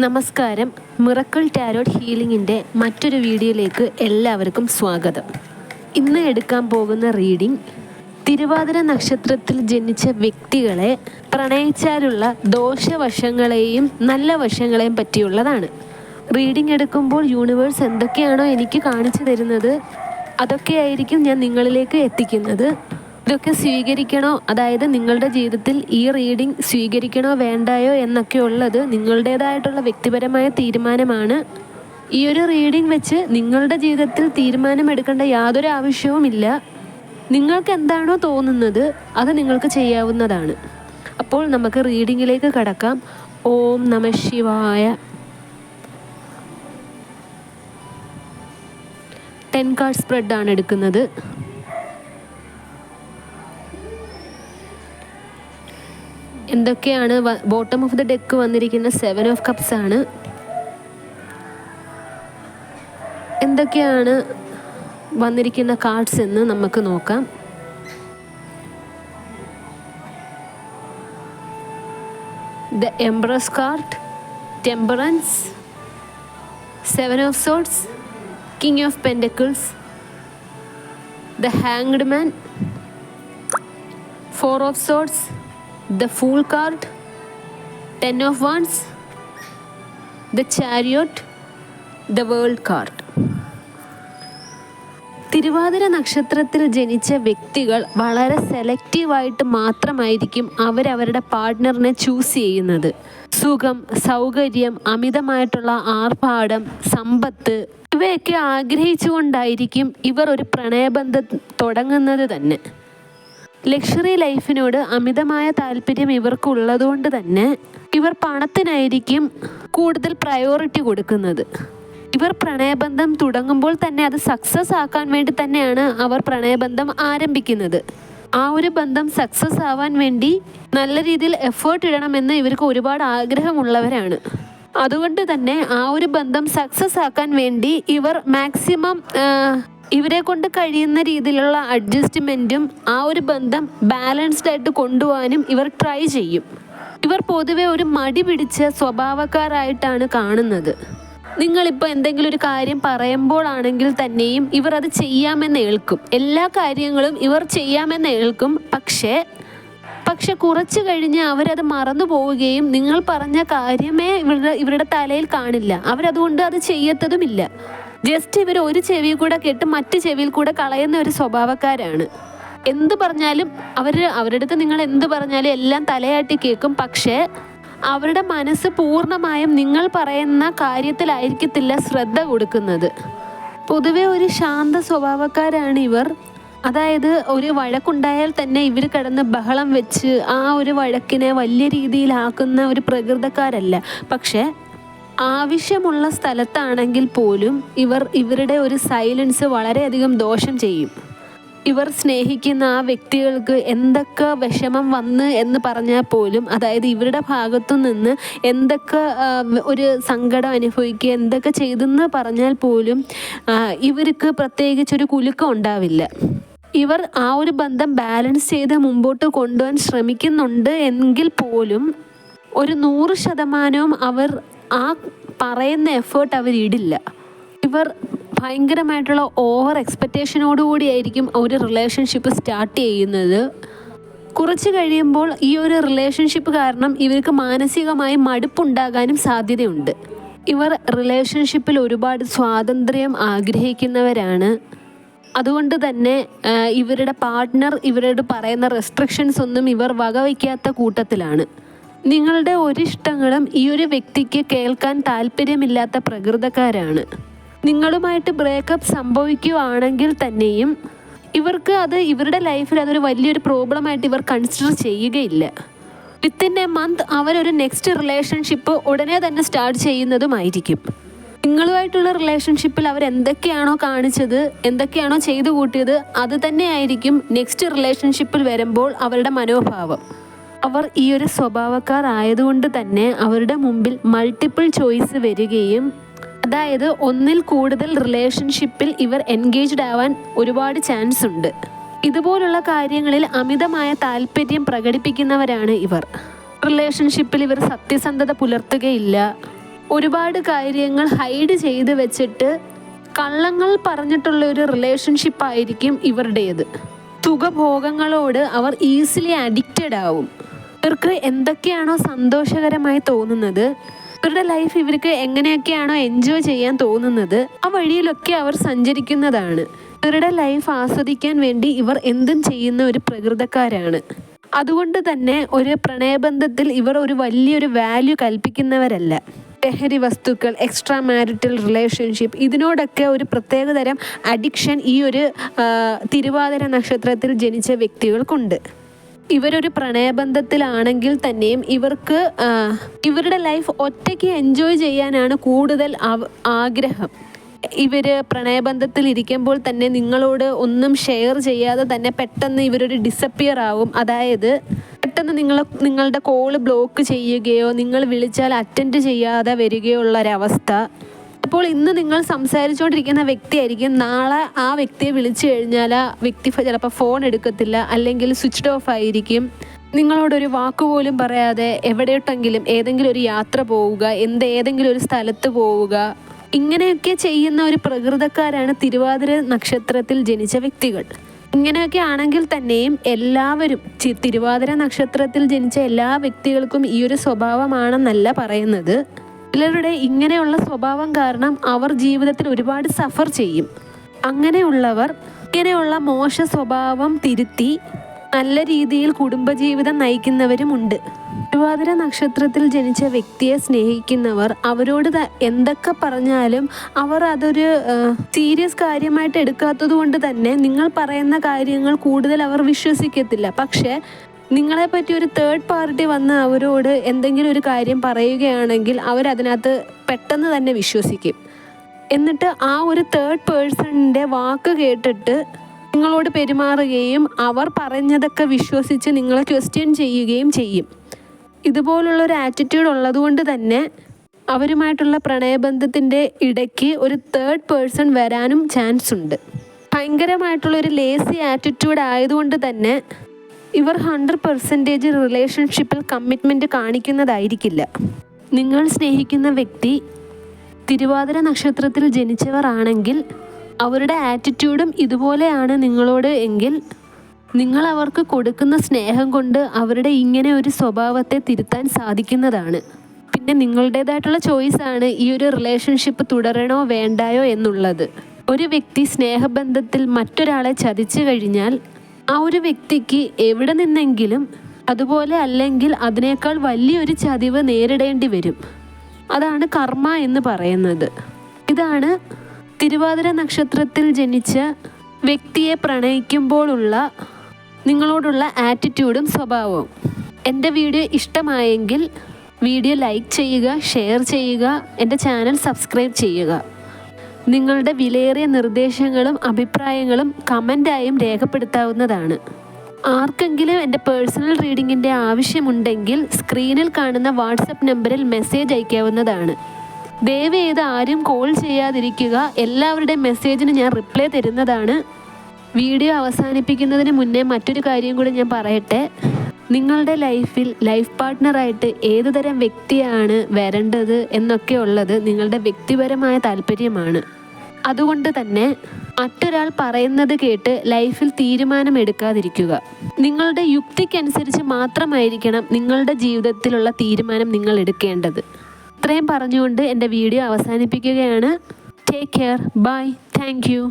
നമസ്കാരം. Miracle tarot ഹീലിംഗിൻ്റെ മറ്റൊരു വീഡിയോയിലേക്ക് എല്ലാവർക്കും സ്വാഗതം. ഇന്ന് എടുക്കാൻ പോകുന്ന റീഡിംഗ് തിരുവാതിര നക്ഷത്രത്തിൽ ജനിച്ച വ്യക്തികളെ പ്രണയിച്ചാലുള്ള ദോഷവശങ്ങളെയും നല്ല വശങ്ങളെയും പറ്റിയുള്ളതാണ്. റീഡിംഗ് എടുക്കുമ്പോൾ യൂണിവേഴ്സ് എന്തൊക്കെയാണോ എനിക്ക് കാണിച്ചു തരുന്നത് അതൊക്കെയായിരിക്കും ഞാൻ നിങ്ങളിലേക്ക് എത്തിക്കുന്നത്. ഇതൊക്കെ സ്വീകരിക്കണോ, അതായത് നിങ്ങളുടെ ജീവിതത്തിൽ ഈ റീഡിംഗ് സ്വീകരിക്കണോ വേണ്ടായോ എന്നൊക്കെ ഉള്ളത് നിങ്ങളുടേതായിട്ടുള്ള വ്യക്തിപരമായ തീരുമാനമാണ്. ഈ ഒരു റീഡിംഗ് വെച്ച് നിങ്ങളുടെ ജീവിതത്തിൽ തീരുമാനമെടുക്കേണ്ട യാതൊരു ആവശ്യവുമില്ല. നിങ്ങൾക്ക് എന്താണോ തോന്നുന്നത് അത് നിങ്ങൾക്ക് ചെയ്യാവുന്നതാണ്. അപ്പോൾ നമുക്ക് റീഡിങ്ങിലേക്ക് കടക്കാം. ഓം നമഃ ശിവായ. 10 കാർഡ് സ്പ്രെഡാണ് എടുക്കുന്നത്. എന്തൊക്കെയാണ് ബോട്ടം ഓഫ് ദ ഡെക്ക് വന്നിരിക്കുന്ന 7 ഓഫ് കപ്സ് ആണ്. എന്തൊക്കെയാണ് വന്നിരിക്കുന്ന കാർഡ്സ് എന്ന് നമുക്ക് നോക്കാം. The empress card, temperance, 7 of swords, king of pentacles, the hanged man, 4 of swords, the Fool card, 10 of Wands, the Chariot, the World card. Thiruvathira നക്ഷത്രത്തിൽ ജനിച്ച വ്യക്തികൾ വളരെ സെലക്റ്റീവായിട്ട് മാത്രമായിരിക്കും അവരവരുടെ പാർട്ട്ണറിനെ ചൂസ് ചെയ്യുന്നത്. സുഖം, സൗകര്യം, അമിതമായിട്ടുള്ള ആർഭാടം, സമ്പത്ത് ഇവയൊക്കെ ആഗ്രഹിച്ചുകൊണ്ടായിരിക്കും ഇവർ ഒരു പ്രണയബന്ധം തുടങ്ങുന്നത് തന്നെ. ലക്ഷറി ലൈഫിനോട് അമിതമായ താല്പര്യം ഇവർക്കുള്ളതുകൊണ്ട് തന്നെ ഇവർ പണത്തിനായിരിക്കും കൂടുതൽ പ്രയോറിറ്റി കൊടുക്കുന്നത്. ഇവർ പ്രണയബന്ധം തുടങ്ങുമ്പോൾ തന്നെ അത് സക്സസ് ആക്കാൻ വേണ്ടി തന്നെയാണ് അവർ പ്രണയബന്ധം ആരംഭിക്കുന്നത്. ആ ഒരു ബന്ധം സക്സസ് ആവാൻ വേണ്ടി നല്ല രീതിയിൽ എഫേർട്ട് ഇടണമെന്ന് ഇവർക്ക് ഒരുപാട് ആഗ്രഹമുള്ളവരാണ്. അതുകൊണ്ട് തന്നെ ആ ഒരു ബന്ധം സക്സസ് ആക്കാൻ വേണ്ടി ഇവർ മാക്സിമം ഇവരെ കൊണ്ട് കഴിയുന്ന രീതിയിലുള്ള അഡ്ജസ്റ്റ്മെൻറ്റും ആ ഒരു ബന്ധം ബാലൻസ്ഡ് ആയിട്ട് കൊണ്ടുപോകാനും ഇവർ ട്രൈ ചെയ്യും. ഇവർ പൊതുവെ ഒരു മടി പിടിച്ച സ്വഭാവക്കാരായിട്ടാണ് കാണുന്നത്. നിങ്ങളിപ്പോൾ എന്തെങ്കിലും ഒരു കാര്യം പറയുമ്പോഴാണെങ്കിൽ തന്നെയും ഇവർ അത് ചെയ്യാമെന്ന് ഏൽക്കും. എല്ലാ കാര്യങ്ങളും ഇവർ ചെയ്യാമെന്ന് ഏൽക്കും. പക്ഷേ കുറച്ച് കഴിഞ്ഞ് അവരത് മറന്നു പോവുകയും നിങ്ങൾ പറഞ്ഞ കാര്യമേ ഇവരുടെ തലയിൽ കാണില്ല. അവരതുകൊണ്ട് അത് ചെയ്യത്തതുമില്ല. ജസ്റ്റ് ഇവർ ഒരു ചെവിയിൽ കൂടെ കേട്ട് മറ്റു ചെവിയിൽ കൂടെ കളയുന്ന ഒരു സ്വഭാവക്കാരാണ്. എന്ത് പറഞ്ഞാലും അവരുടെ അടുത്ത് നിങ്ങൾ എന്ത് പറഞ്ഞാലും എല്ലാം തലയാട്ടി കേൾക്കും. പക്ഷേ അവരുടെ മനസ്സ് പൂർണ്ണമായും നിങ്ങൾ പറയുന്ന കാര്യത്തിലായിരിക്കത്തില്ല ശ്രദ്ധ കൊടുക്കുന്നത്. പൊതുവെ ഒരു ശാന്ത സ്വഭാവക്കാരാണ് ഇവർ. അതായത് ഒരു വഴക്കുണ്ടായാൽ തന്നെ ഇവർ കിടന്ന് ബഹളം വെച്ച് ആ ഒരു വഴക്കിനെ വലിയ രീതിയിലാക്കുന്ന ഒരു പ്രകൃതക്കാരല്ല. പക്ഷേ ആവശ്യമുള്ള സ്ഥലത്താണെങ്കിൽ പോലും ഇവരുടെ ഒരു സൈലൻസ് വളരെയധികം ദോഷം ചെയ്യും. ഇവർ സ്നേഹിക്കുന്ന ആ വ്യക്തികൾക്ക് എന്തൊക്കെ വിഷമം വന്ന് എന്ന് പറഞ്ഞാൽ പോലും, അതായത് ഇവരുടെ ഭാഗത്തു നിന്ന് എന്തൊക്കെ ഒരു സങ്കടം അനുഭവിക്കുക എന്തൊക്കെ ചെയ്തെന്ന് പറഞ്ഞാൽ പോലും ഇവർക്ക് പ്രത്യേകിച്ചൊരു കുലുക്കം ഉണ്ടാവില്ല. ഇവർ ആ ഒരു ബന്ധം ബാലൻസ് ചെയ്ത് മുമ്പോട്ട് കൊണ്ടുപോകാൻ ശ്രമിക്കുന്നുണ്ട് എങ്കിൽ പോലും ഒരു 100% അവർ ആ പറയുന്ന എഫേർട്ട് അവരിടില്ല. ഇവർ ഭയങ്കരമായിട്ടുള്ള ഓവർ എക്സ്പെക്റ്റേഷനോടുകൂടിയായിരിക്കും ഒരു റിലേഷൻഷിപ്പ് സ്റ്റാർട്ട് ചെയ്യുന്നത്. കുറച്ച് കഴിയുമ്പോൾ ഈ ഒരു റിലേഷൻഷിപ്പ് കാരണം ഇവർക്ക് മാനസികമായി മടുപ്പുണ്ടാകാനും സാധ്യതയുണ്ട്. ഇവർ റിലേഷൻഷിപ്പിൽ ഒരുപാട് സ്വാതന്ത്ര്യം ആഗ്രഹിക്കുന്നവരാണ്. അതുകൊണ്ട് തന്നെ ഇവരുടെ പാർട്ട്ണർ ഇവരോട് പറയുന്ന റെസ്ട്രിക്ഷൻസ് ഒന്നും ഇവർ വകവയ്ക്കാത്ത കൂട്ടത്തിലാണ്. നിങ്ങളുടെ ഒരിഷ്ടങ്ങളും ഈ ഒരു വ്യക്തിക്ക് കേൾക്കാൻ താല്പര്യമില്ലാത്ത പ്രകൃതക്കാരാണ്. നിങ്ങളുമായിട്ട് ബ്രേക്കപ്പ് സംഭവിക്കുകയാണെങ്കിൽ തന്നെയും ഇവർക്ക് അത് ഇവരുടെ ലൈഫിൽ അതൊരു വലിയൊരു പ്രോബ്ലമായിട്ട് ഇവർ കൺസിഡർ ചെയ്യുകയില്ല. വിത്തിൻ എ മന്ത് അവരൊരു നെക്സ്റ്റ് റിലേഷൻഷിപ്പ് ഉടനെ തന്നെ സ്റ്റാർട്ട് ചെയ്യുന്നതുമായിരിക്കും. നിങ്ങളുമായിട്ടുള്ള റിലേഷൻഷിപ്പിൽ അവർ എന്തൊക്കെയാണോ കാണിച്ചത്, എന്തൊക്കെയാണോ ചെയ്തു കൂട്ടിയത് അത് തന്നെയായിരിക്കും നെക്സ്റ്റ് റിലേഷൻഷിപ്പിൽ വരുമ്പോൾ അവരുടെ മനോഭാവം. അവർ ഈ ഒരു സ്വഭാവക്കാർ ആയതുകൊണ്ട് തന്നെ അവരുടെ മുമ്പിൽ മൾട്ടിപ്പിൾ ചോയ്സ് വരികയും, അതായത് ഒന്നിൽ കൂടുതൽ റിലേഷൻഷിപ്പിൽ ഇവർ എൻഗേജ്ഡ് ആവാൻ ഒരുപാട് ചാൻസ് ഉണ്ട്. ഇതുപോലുള്ള കാര്യങ്ങളിൽ അമിതമായ താല്പര്യം പ്രകടിപ്പിക്കുന്നവരാണ് ഇവർ. റിലേഷൻഷിപ്പിൽ ഇവർ സത്യസന്ധത പുലർത്തുകയില്ല. ഒരുപാട് കാര്യങ്ങൾ ഹൈഡ് ചെയ്ത് വെച്ചിട്ട് കള്ളങ്ങൾ പറഞ്ഞിട്ടുള്ള ഒരു റിലേഷൻഷിപ്പ് ആയിരിക്കും ഇവരുടേത്. സുഖഭോഗങ്ങളോട് അവർ ഈസിലി അഡിക്റ്റഡ് ആവും. ഇവർക്ക് എന്തൊക്കെയാണോ സന്തോഷകരമായി തോന്നുന്നത്, ഇവരുടെ ലൈഫ് ഇവർക്ക് എങ്ങനെയൊക്കെയാണോ എൻജോയ് ചെയ്യാൻ തോന്നുന്നത്, ആ വഴിയിലൊക്കെ അവർ സഞ്ചരിക്കുന്നതാണ്. ഇവരുടെ ലൈഫ് ആസ്വദിക്കാൻ വേണ്ടി ഇവർ എന്തും ചെയ്യുന്ന ഒരു പ്രകൃതക്കാരാണ്. അതുകൊണ്ട് തന്നെ ഒരു പ്രണയബന്ധത്തിൽ ഇവർ ഒരു വലിയൊരു വാല്യൂ കൽപ്പിക്കുന്നവരല്ല. ലഹരി വസ്തുക്കൾ, എക്സ്ട്രാ മാരിറ്റൽ റിലേഷൻഷിപ്പ്, ഇതിനോടൊക്കെ ഒരു പ്രത്യേകതരം അഡിക്ഷൻ ഈ ഒരു തിരുവാതിര നക്ഷത്രത്തിൽ ജനിച്ച വ്യക്തികൾക്കുണ്ട്. ഇവരൊരു പ്രണയബന്ധത്തിലാണെങ്കിൽ തന്നെയും ഇവർക്ക് ഇവരുടെ ലൈഫ് ഒറ്റയ്ക്ക് എൻജോയ് ചെയ്യാനാണ് കൂടുതൽ ആഗ്രഹം. ഇവർ പ്രണയബന്ധത്തിൽ ഇരിക്കുമ്പോൾ തന്നെ നിങ്ങളോട് ഒന്നും ഷെയർ ചെയ്യാതെ തന്നെ പെട്ടെന്ന് ഇവരൊരു ഡിസപ്പിയർ ആവും. അതായത് പെട്ടെന്ന് നിങ്ങളുടെ കോള് ബ്ലോക്ക് ചെയ്യുകയോ നിങ്ങൾ വിളിച്ചാൽ അറ്റൻഡ് ചെയ്യാതെ വരികയോ ഉള്ള ഒരവസ്ഥ. അപ്പോൾ ഇന്ന് നിങ്ങൾ സംസാരിച്ചുകൊണ്ടിരിക്കുന്ന വ്യക്തിയായിരിക്കും നാളെ ആ വ്യക്തിയെ വിളിച്ചു കഴിഞ്ഞാൽ ആ വ്യക്തി ചിലപ്പോൾ ഫോൺ എടുക്കത്തില്ല, അല്ലെങ്കിൽ സ്വിച്ച്ഡ് ഓഫ് ആയിരിക്കും. നിങ്ങളോടൊരു വാക്കുപോലും പറയാതെ എവിടെയോട്ടെങ്കിലും ഏതെങ്കിലും ഒരു യാത്ര പോവുക, ഏതെങ്കിലും ഒരു സ്ഥലത്ത് പോവുക, ഇങ്ങനെയൊക്കെ ചെയ്യുന്ന ഒരു പ്രകൃതക്കാരാണ് തിരുവാതിര നക്ഷത്രത്തിൽ ജനിച്ച വ്യക്തികൾ. ഇങ്ങനെയൊക്കെ ആണെങ്കിൽ തന്നെയും എല്ലാവരും തിരുവാതിര നക്ഷത്രത്തിൽ ജനിച്ച എല്ലാ വ്യക്തികൾക്കും ഈ ഒരു സ്വഭാവമാണെന്നല്ല പറയുന്നത്. ചിലരുടെ ഇങ്ങനെയുള്ള സ്വഭാവം കാരണം അവർ ജീവിതത്തിൽ ഒരുപാട് സഫർ ചെയ്യും. അങ്ങനെയുള്ളവർ ഇങ്ങനെയുള്ള മോശ സ്വഭാവം തിരുത്തി നല്ല രീതിയിൽ കുടുംബജീവിതം നയിക്കുന്നവരുമുണ്ട്. തിരുവാതിര നക്ഷത്രത്തിൽ ജനിച്ച വ്യക്തിയെ സ്നേഹിക്കുന്നവർ അവരോട് എന്തൊക്കെ പറഞ്ഞാലും അവർ അതൊരു സീരിയസ് കാര്യമായിട്ട് എടുക്കാത്തത് കൊണ്ട് തന്നെ നിങ്ങൾ പറയുന്ന കാര്യങ്ങൾ കൂടുതൽ അവർ വിശ്വസിക്കത്തില്ല. പക്ഷേ നിങ്ങളെപ്പറ്റി ഒരു തേർഡ് പാർട്ടി വന്ന് അവരോട് എന്തെങ്കിലും ഒരു കാര്യം പറയുകയാണെങ്കിൽ അവരതിനകത്ത് പെട്ടെന്ന് തന്നെ വിശ്വസിക്കും. എന്നിട്ട് ആ ഒരു തേർഡ് പേഴ്സണിൻ്റെ വാക്ക് കേട്ടിട്ട് നിങ്ങളോട് പെരുമാറുകയും അവർ പറഞ്ഞതൊക്കെ വിശ്വസിച്ച് നിങ്ങളെ ക്വസ്റ്റ്യൻ ചെയ്യുകയും ചെയ്യും. ഇതുപോലുള്ളൊരു ആറ്റിറ്റ്യൂഡ് ഉള്ളതുകൊണ്ട് തന്നെ അവരുമായിട്ടുള്ള പ്രണയബന്ധത്തിൻ്റെ ഇടയ്ക്ക് ഒരു തേർഡ് പേഴ്സൺ വരാനും ചാൻസ് ഉണ്ട്. ഭയങ്കരമായിട്ടുള്ളൊരു ലേസി ആറ്റിറ്റ്യൂഡ് ആയതുകൊണ്ട് തന്നെ ഇവർ 100% റിലേഷൻഷിപ്പിൽ കമ്മിറ്റ്മെൻറ്റ് കാണിക്കുന്നതായിരിക്കില്ല. നിങ്ങൾ സ്നേഹിക്കുന്ന വ്യക്തി തിരുവാതിര നക്ഷത്രത്തിൽ ജനിച്ചവർ ആണെങ്കിൽ അവരുടെ ആറ്റിറ്റ്യൂഡും ഇതുപോലെയാണ് നിങ്ങളോട് എങ്കിൽ നിങ്ങൾ അവർക്ക് കൊടുക്കുന്ന സ്നേഹം കൊണ്ട് അവരുടെ ഇങ്ങനെ ഒരു സ്വഭാവത്തെ തിരുത്താൻ സാധിക്കുന്നതാണ്. പിന്നെ നിങ്ങളുടേതായിട്ടുള്ള ചോയ്സാണ് ഈ ഒരു റിലേഷൻഷിപ്പ് തുടരണോ വേണ്ടായോ എന്നുള്ളത്. ഒരു വ്യക്തി സ്നേഹബന്ധത്തിൽ മറ്റൊരാളെ ചതിച്ചു കഴിഞ്ഞാൽ ആ ഒരു വ്യക്തിക്ക് എവിടെ നിന്നെങ്കിലും അതുപോലെ അല്ലെങ്കിൽ അതിനേക്കാൾ വലിയൊരു ചതിവ് നേരിടേണ്ടി വരും. അതാണ് കർമ്മ എന്ന് പറയുന്നത്. ഇതാണ് തിരുവാതിര നക്ഷത്രത്തിൽ ജനിച്ച വ്യക്തിയെ പ്രണയിക്കുമ്പോഴുള്ള നിങ്ങളോടുള്ള ആറ്റിറ്റ്യൂഡും സ്വഭാവവും. എൻ്റെ വീഡിയോ ഇഷ്ടമായെങ്കിൽ വീഡിയോ ലൈക്ക് ചെയ്യുക, ഷെയർ ചെയ്യുക, എൻ്റെ ചാനൽ സബ്സ്ക്രൈബ് ചെയ്യുക. നിങ്ങളുടെ വിലയേറിയ നിർദ്ദേശങ്ങളും അഭിപ്രായങ്ങളും കമൻ്റായും രേഖപ്പെടുത്താവുന്നതാണ്. ആർക്കെങ്കിലും എൻ്റെ പേഴ്സണൽ റീഡിങ്ങിൻ്റെ ആവശ്യമുണ്ടെങ്കിൽ സ്ക്രീനിൽ കാണുന്ന വാട്സപ്പ് നമ്പറിൽ മെസ്സേജ് അയക്കാവുന്നതാണ്. ദയവേത് ആരും കോൾ ചെയ്യാതിരിക്കുക. എല്ലാവരുടെയും മെസ്സേജിന് ഞാൻ റിപ്ലൈ തരുന്നതാണ്. വീഡിയോ അവസാനിപ്പിക്കുന്നതിന് മുന്നേ മറ്റൊരു കാര്യം കൂടി ഞാൻ പറയട്ടെ. നിങ്ങളുടെ ലൈഫിൽ ലൈഫ് പാർട്ട്ണറായിട്ട് ഏതു തരം വ്യക്തിയാണ് വരേണ്ടത് എന്നൊക്കെ ഉള്ളത് നിങ്ങളുടെ വ്യക്തിപരമായ താല്പര്യമാണ്. അതുകൊണ്ട് തന്നെ മറ്റൊരാൾ പറയുന്നത് കേട്ട് ലൈഫിൽ തീരുമാനമെടുക്കാതിരിക്കുക. നിങ്ങളുടെ യുക്തിക്കനുസരിച്ച് മാത്രമായിരിക്കണം നിങ്ങളുടെ ജീവിതത്തിലുള്ള തീരുമാനം നിങ്ങൾ എടുക്കേണ്ടത്. ഇത്രയും പറഞ്ഞുകൊണ്ട് എൻ്റെ വീഡിയോ അവസാനിപ്പിക്കുകയാണ്. Take care. Bye. Thank U.